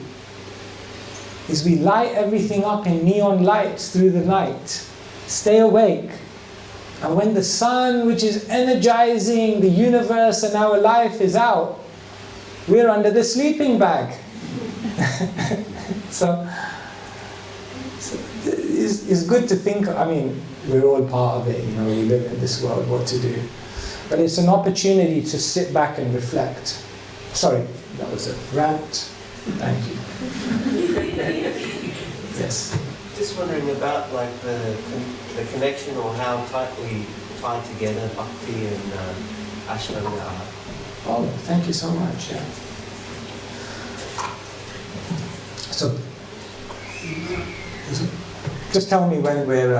is we light everything up in neon lights through the night. Stay awake. And when the sun, which is energizing the universe and our life, is out, we're under the sleeping bag. So it's good to think, we're all part of it, we live in this world, what to do. But it's an opportunity to sit back and reflect. Sorry, that was a rant. Thank you. Yes? Just wondering about the connection or how tightly tied together Bhakti and ashram are. Oh, thank you so much. Yeah. So Just tell me when we're,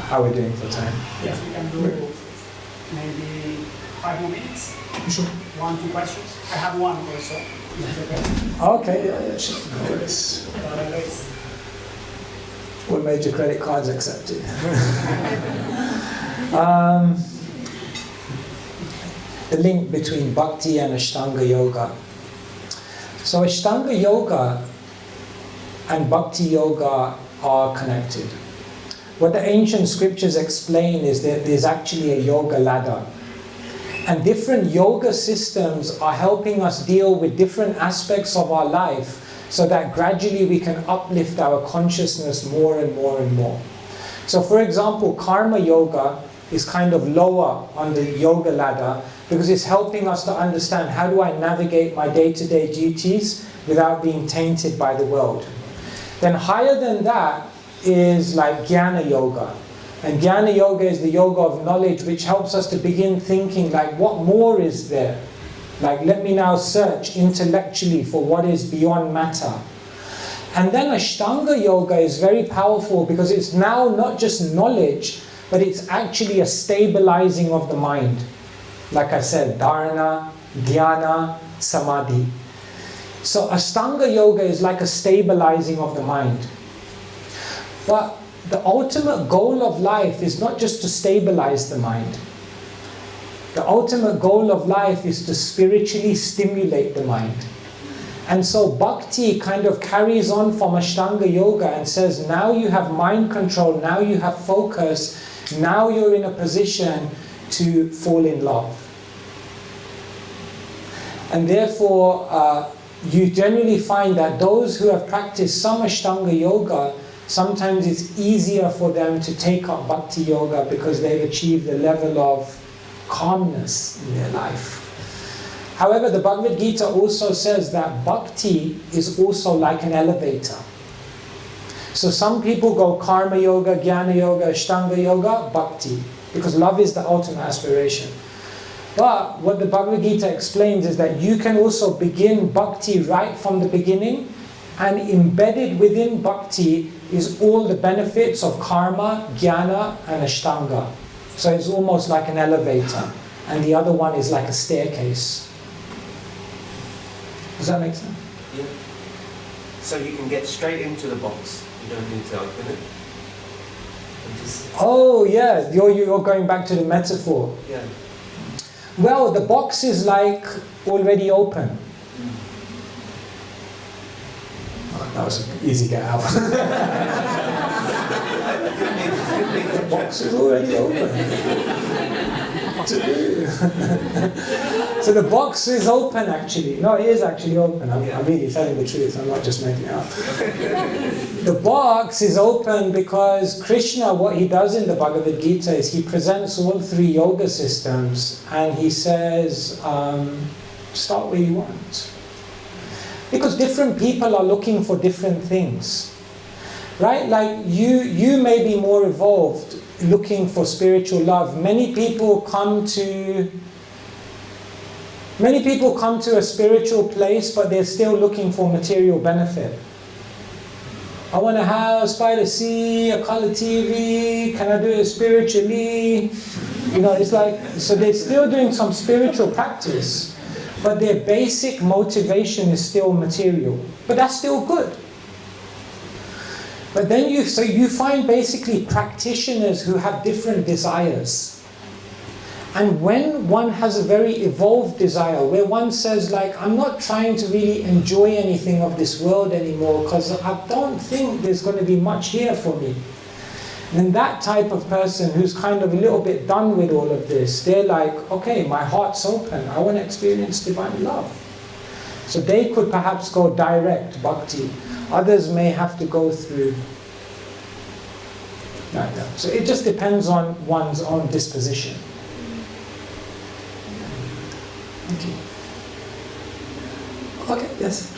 how we're doing for time. Yes, we can do maybe 5 more minutes. Sure. 1, 2 questions. I have one also. Okay, yeah, sure. No worries. All major credit cards accepted. The link between Bhakti and Ashtanga Yoga. So Ashtanga Yoga and Bhakti Yoga are connected. What the ancient scriptures explain is that there's actually a yoga ladder. And different yoga systems are helping us deal with different aspects of our life so that gradually we can uplift our consciousness more and more and more. So for example, karma yoga is kind of lower on the yoga ladder because it's helping us to understand how do I navigate my day-to-day duties without being tainted by the world. Then higher than that is like jnana yoga. And jnana yoga is the yoga of knowledge, which helps us to begin thinking like, what more is there? Like, let me now search intellectually for what is beyond matter. And then Ashtanga yoga is very powerful because it's now not just knowledge, but it's actually a stabilizing of the mind. Like I said, dharana, dhyana, samadhi. So Ashtanga yoga is like a stabilizing of the mind. But the ultimate goal of life is not just to stabilize the mind. The ultimate goal of life is to spiritually stimulate the mind. And so Bhakti kind of carries on from Ashtanga Yoga and says, now you have mind control, now you have focus, now you're in a position to fall in love. And therefore, you generally find that those who have practiced some Ashtanga Yoga, sometimes it's easier for them to take up Bhakti Yoga because they've achieved a level of calmness in their life. However, the Bhagavad Gita also says that Bhakti is also like an elevator. So some people go Karma Yoga, Jnana Yoga, Ashtanga Yoga, Bhakti, because love is the ultimate aspiration. But what the Bhagavad Gita explains is that you can also begin Bhakti right from the beginning, and embedded within Bhakti is all the benefits of Karma, Jnana and Ashtanga. So it's almost like an elevator, and the other one is like a staircase. Does that make sense? Yeah. So you can get straight into the box. You don't need to open it. Oh yeah, you're going back to the metaphor. Yeah. Well, the box is like already open. Oh, that was an easy get out. The box is already open. So the box is open actually. No, it is actually open. I'm really telling the truth. I'm not just making it up. The box is open because Krishna, what he does in the Bhagavad Gita is he presents all 3 yoga systems and he says, start where you want. Because different people are looking for different things. Right? Like you may be more evolved looking for spiritual love. Many people come to a spiritual place, but they're still looking for material benefit. I want a house by the sea, a color TV, can I do it spiritually? You know, it's like, so they're still doing some spiritual practice, but their basic motivation is still material. But that's still good. But then you find basically practitioners who have different desires. And when one has a very evolved desire, where one says like, I'm not trying to really enjoy anything of this world anymore because I don't think there's going to be much here for me. And then that type of person who's kind of a little bit done with all of this, they're like, okay, my heart's open, I want to experience divine love. So they could perhaps go direct bhakti. Others may have to go through like that. So it just depends on one's own disposition. Okay. Okay, yes?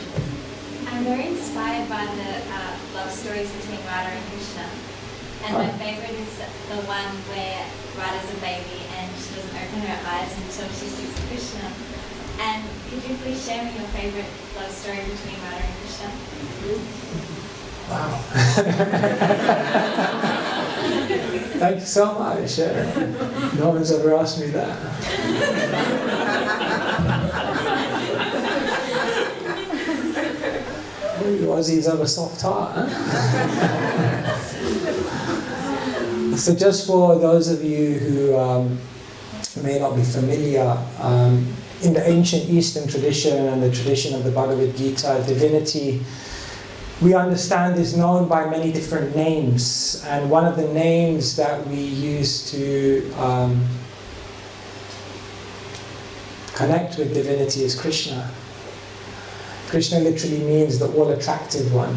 I'm very inspired by the love stories between Radha and Krishna. And my favorite is the one where Radha's a baby and she doesn't open her eyes until she sees Krishna. And could you please share me your favorite love story between Radha and Krishna? Wow. Thank you so much. No one's ever asked me that. You Aussies have a soft heart, huh? So just for those of you who may not be familiar, in the ancient Eastern tradition and the tradition of the Bhagavad Gita, divinity, we understand, is known by many different names. And one of the names that we use to connect with divinity is Krishna. Krishna literally means the all-attractive one.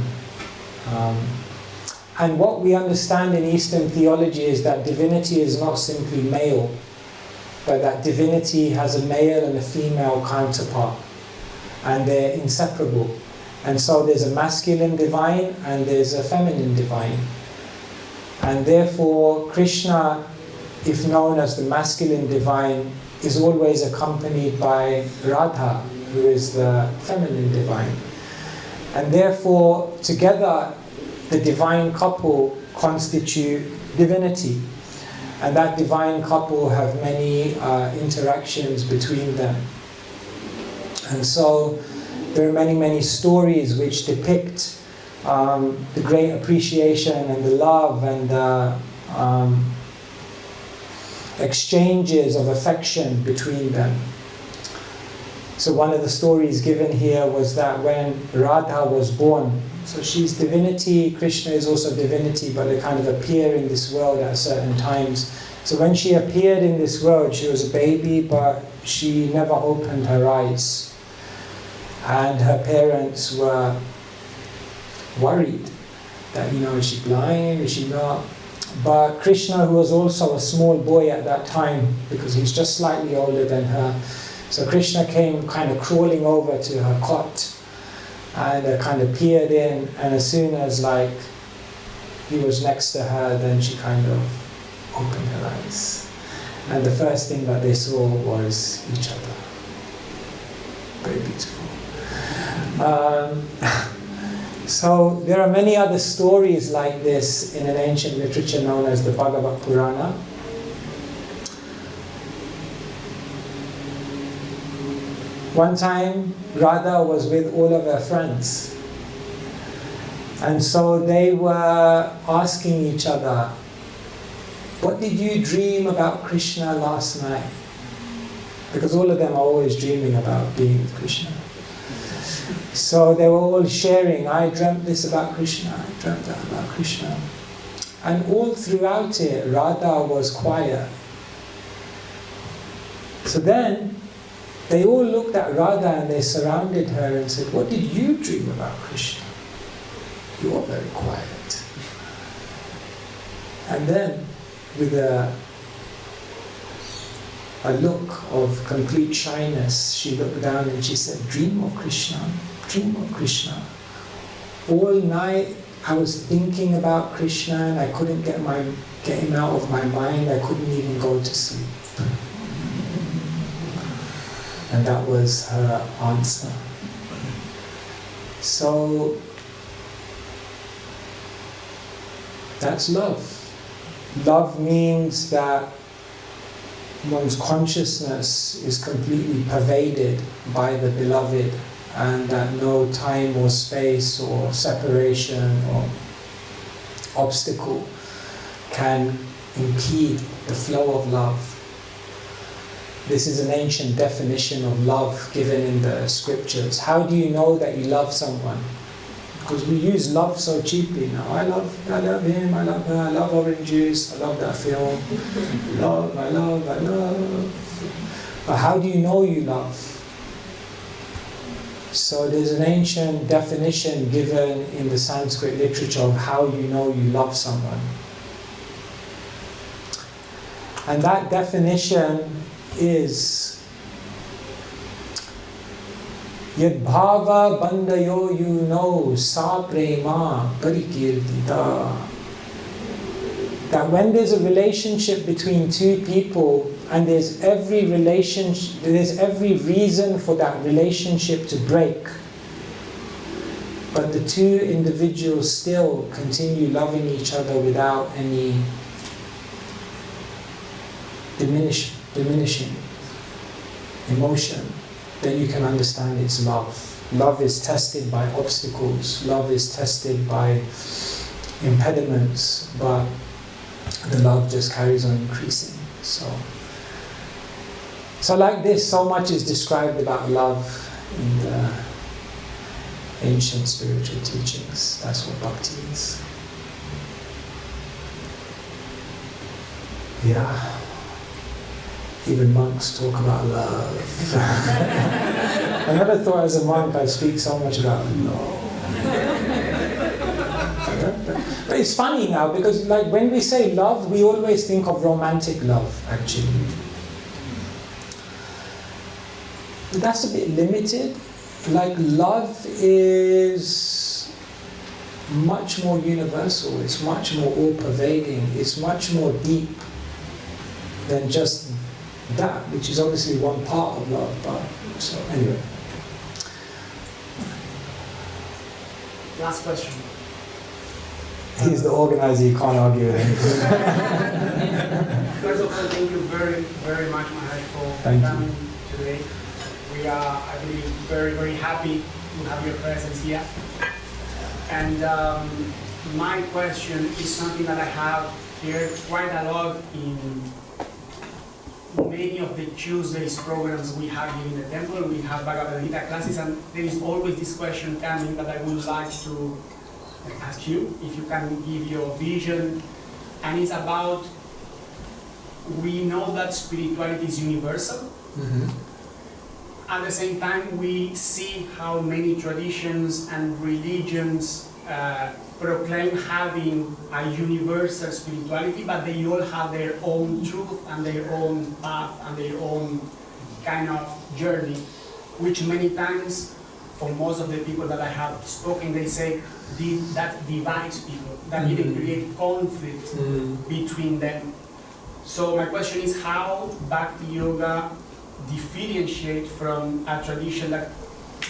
And what we understand in Eastern theology is that divinity is not simply male, but that divinity has a male and a female counterpart, and they're inseparable. And so there's a masculine divine and there's a feminine divine. And therefore Krishna, if known as the masculine divine, is always accompanied by Radha, who is the feminine divine. And therefore together the divine couple constitute divinity. And that divine couple have many interactions between them. And so there are many, many stories which depict the great appreciation and the love and the exchanges of affection between them. So one of the stories given here was that when Radha was born, so she's divinity, Krishna is also divinity, but they kind of appear in this world at certain times. So when she appeared in this world, she was a baby, but she never opened her eyes. And her parents were worried that, is she blind, is she not? But Krishna, who was also a small boy at that time, because he's just slightly older than her, so Krishna came kind of crawling over to her cot and kind of peered in, and as soon as he was next to her, then she kind of opened her eyes. And the first thing that they saw was each other. Very beautiful. So there are many other stories like this in an ancient literature known as the Bhagavad Purana. One time, Radha was with all of her friends. And so they were asking each other, what did you dream about Krishna last night? Because all of them are always dreaming about being with Krishna. So they were all sharing, I dreamt this about Krishna, I dreamt that about Krishna. And all throughout it, Radha was quiet. So then, they all looked at Radha and they surrounded her and said, what did you dream about Krishna? You are very quiet. And then, with a look of complete shyness, she looked down and she said, dream of Krishna, dream of Krishna. All night I was thinking about Krishna and I couldn't get him out of my mind. I couldn't even go to sleep. And that was her answer. So that's love. Love means that one's consciousness is completely pervaded by the beloved, and that no time or space or separation or obstacle can impede the flow of love. This is an ancient definition of love given in the scriptures. How do you know that you love someone? Because we use love so cheaply now. I love him, I love her, I love orange juice, I love that film. I love. But how do you know you love? So there's an ancient definition given in the Sanskrit literature of how you know you love someone. And that definition is Yad bhava bandayo sa prema parikirtita. That when there's a relationship between two people and there's every reason for that relationship to break. But the two individuals still continue loving each other without any diminishing emotion, then you can understand it's love. Love is tested by obstacles, love is tested by impediments, but the love just carries on increasing. So like this, so much is described about love in the ancient spiritual teachings. That's what Bhakti is. Yeah. Even monks talk about love. I never thought as a monk I'd speak so much about love. But it's funny now, because like when we say love, we always think of romantic love, actually. But that's a bit limited. Like love is much more universal, it's much more all-pervading, it's much more deep than just that, which is obviously one part of love. But so anyway. Last question. He's the organizer, you can't argue with him. First of all, thank you very, very much, Maharaj, for Thank you. coming today. We are, I believe, very, very happy to have your presence here. And my question is something that I have heard quite a lot in many of the Tuesdays programs we have here in the temple. We have Bhagavad classes, and there is always this question coming that I would like to ask you, if you can give your vision. And it's about, we know that spirituality is universal. Mm-hmm. At the same time, we see how many traditions and religions proclaim having a universal spirituality, but they all have their own truth and their own path and their own kind of journey, which many times, for most of the people that I have spoken, they say that divides people, that even create conflict between them. So my question is, how Bhakti Yoga differentiate from a tradition that,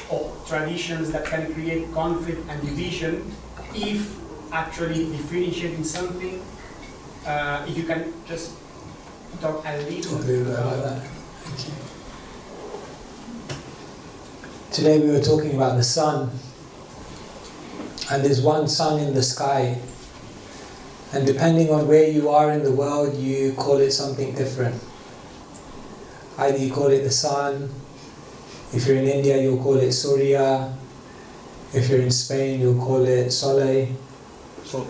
or traditions that can create conflict and division, if actually differentiating something, if you can just talk a little bit about that. Thank you. Today we were talking about the sun, and there's one sun in the sky, and depending on where you are in the world, you call it something different. Either you call it the sun, if you're in India you'll call it Surya, if you're in Spain you'll call it Soleil. Sol.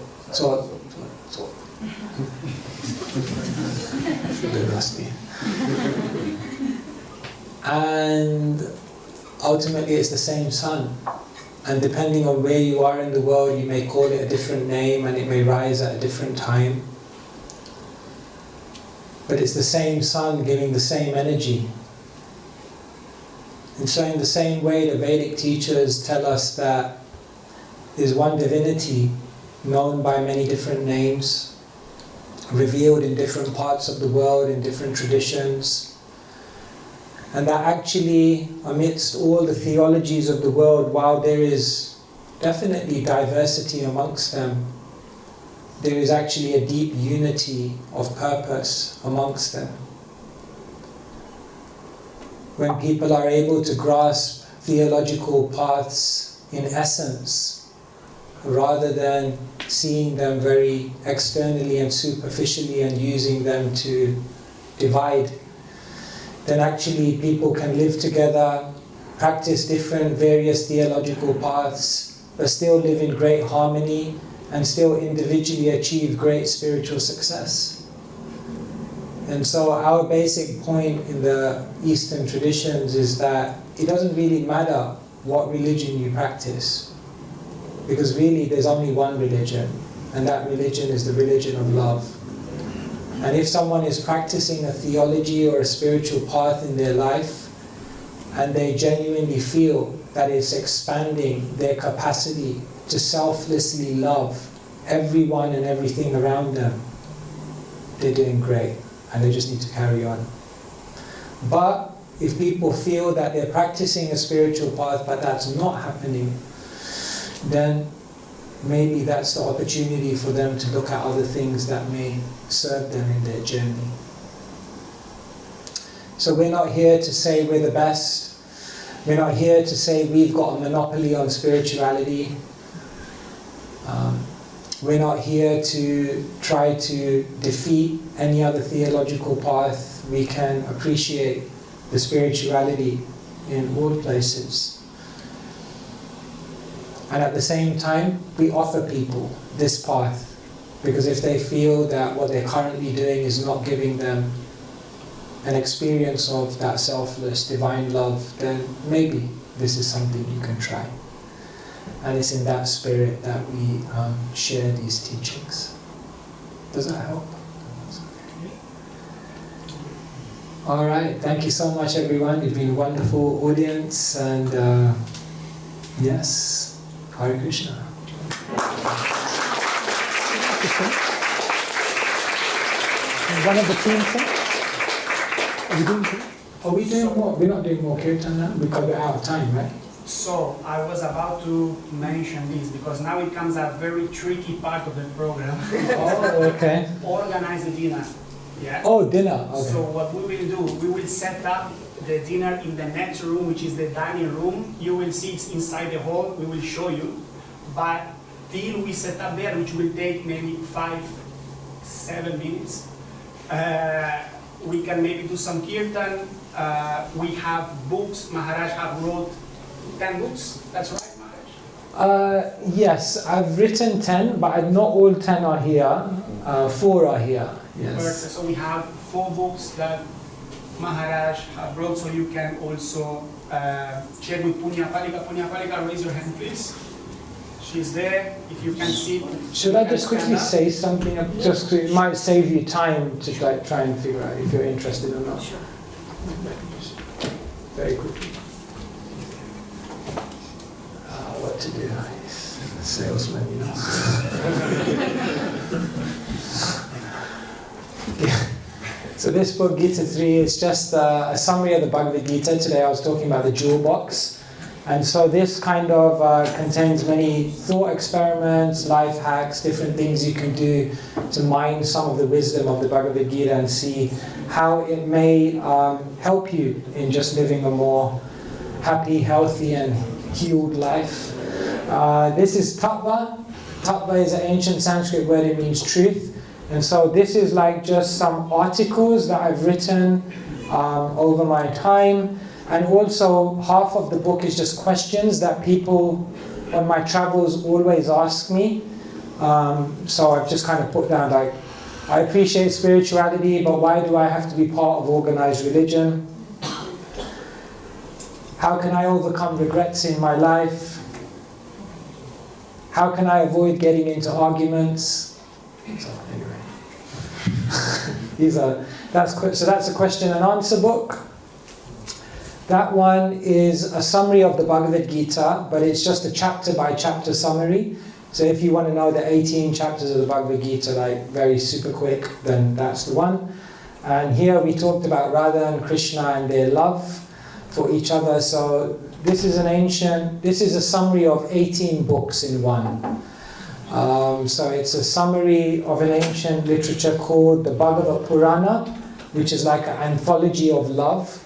A bit rusty. And ultimately it's the same sun. And depending on where you are in the world, you may call it a different name and it may rise at a different time. But it's the same sun giving the same energy. And so in the same way, the Vedic teachers tell us that there's one divinity known by many different names, revealed in different parts of the world, in different traditions, and that actually, amidst all the theologies of the world, while there is definitely diversity amongst them, there is actually a deep unity of purpose amongst them. When people are able to grasp theological paths in essence, rather than seeing them very externally and superficially and using them to divide, then actually people can live together, practice different various theological paths, but still live in great harmony and still individually achieve great spiritual success. And so our basic point in the Eastern traditions is that it doesn't really matter what religion you practice, because really there's only one religion, and that religion is the religion of love. And if someone is practicing a theology or a spiritual path in their life, and they genuinely feel that it's expanding their capacity to selflessly love everyone and everything around them, they're doing great, and they just need to carry on. But if people feel that they're practicing a spiritual path but that's not happening, then maybe that's the opportunity for them to look at other things that may serve them in their journey. So we're not here to say we're the best. We're not here to say we've got a monopoly on spirituality. We're not here to try to defeat any other theological path. We can appreciate the spirituality in all places. And at the same time, we offer people this path, because if they feel that what they're currently doing is not giving them an experience of that selfless divine love, then maybe this is something you can try. And it's in that spirit that we share these teachings. Does that help? All right, thank you so much everyone. You've been a wonderful audience, and yes, Hare Krishna. One of the team sing? Are we doing kirtan? Are we doing more? We're not doing more kirtan now because we're out of time, right? So, I was about to mention this because now it comes a very tricky part of the program. Oh, okay. Organize the dinner. Yeah. Oh, dinner. Okay. So what we will do, we will set up the dinner in the next room, which is the dining room. You will see it's inside the hall. We will show you. But till we set up there, which will take maybe 5-7 minutes, we can maybe do some kirtan. We have books. Maharaj have wrote 10 books. That's right, Maharaj? Yes, I've written 10, but not all 10 are here. 4 are here. Yes. So we have 4 books that Maharaj have wrote, so you can also check with Punya Palika. Punya Palika, raise your hand, please. She's there. If you can see. Should I just quickly say something? Just it might save you time to try and figure out if you're interested or not. Sure. Very quickly. What to do? Salesman, you know. So this book, Gita 3, is just a summary of the Bhagavad Gita. Today I was talking about the jewel box. And so this kind of contains many thought experiments, life hacks, different things you can do to mine some of the wisdom of the Bhagavad Gita and see how it may help you in just living a more happy, healthy and healed life. This is tattva. Tattva is an ancient Sanskrit word, it means truth. And so this is like just some articles that I've written over my time. And also half of the book is just questions that people on my travels always ask me. So I've just kind of put down like, I appreciate spirituality, but why do I have to be part of organized religion? How can I overcome regrets in my life? How can I avoid getting into arguments? So anyway. That's a question and answer book. That one is a summary of the Bhagavad Gita, but it's just a chapter by chapter summary. So if you want to know the 18 chapters of the Bhagavad Gita, like very super quick, then that's the one. And here we talked about Radha and Krishna and their love for each other. So this is a summary of 18 books in one. So it's a summary of an ancient literature called the Bhagavad Purana, which is like an anthology of love.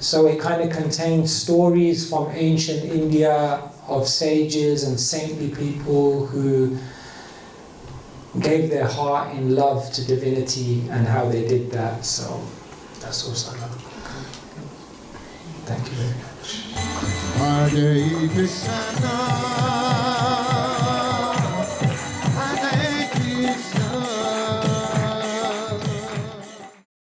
So it kind of contains stories from ancient India of sages and saintly people who gave their heart in love to divinity and how they did that. So that's also another book. Thank you very much. Hare Krishna.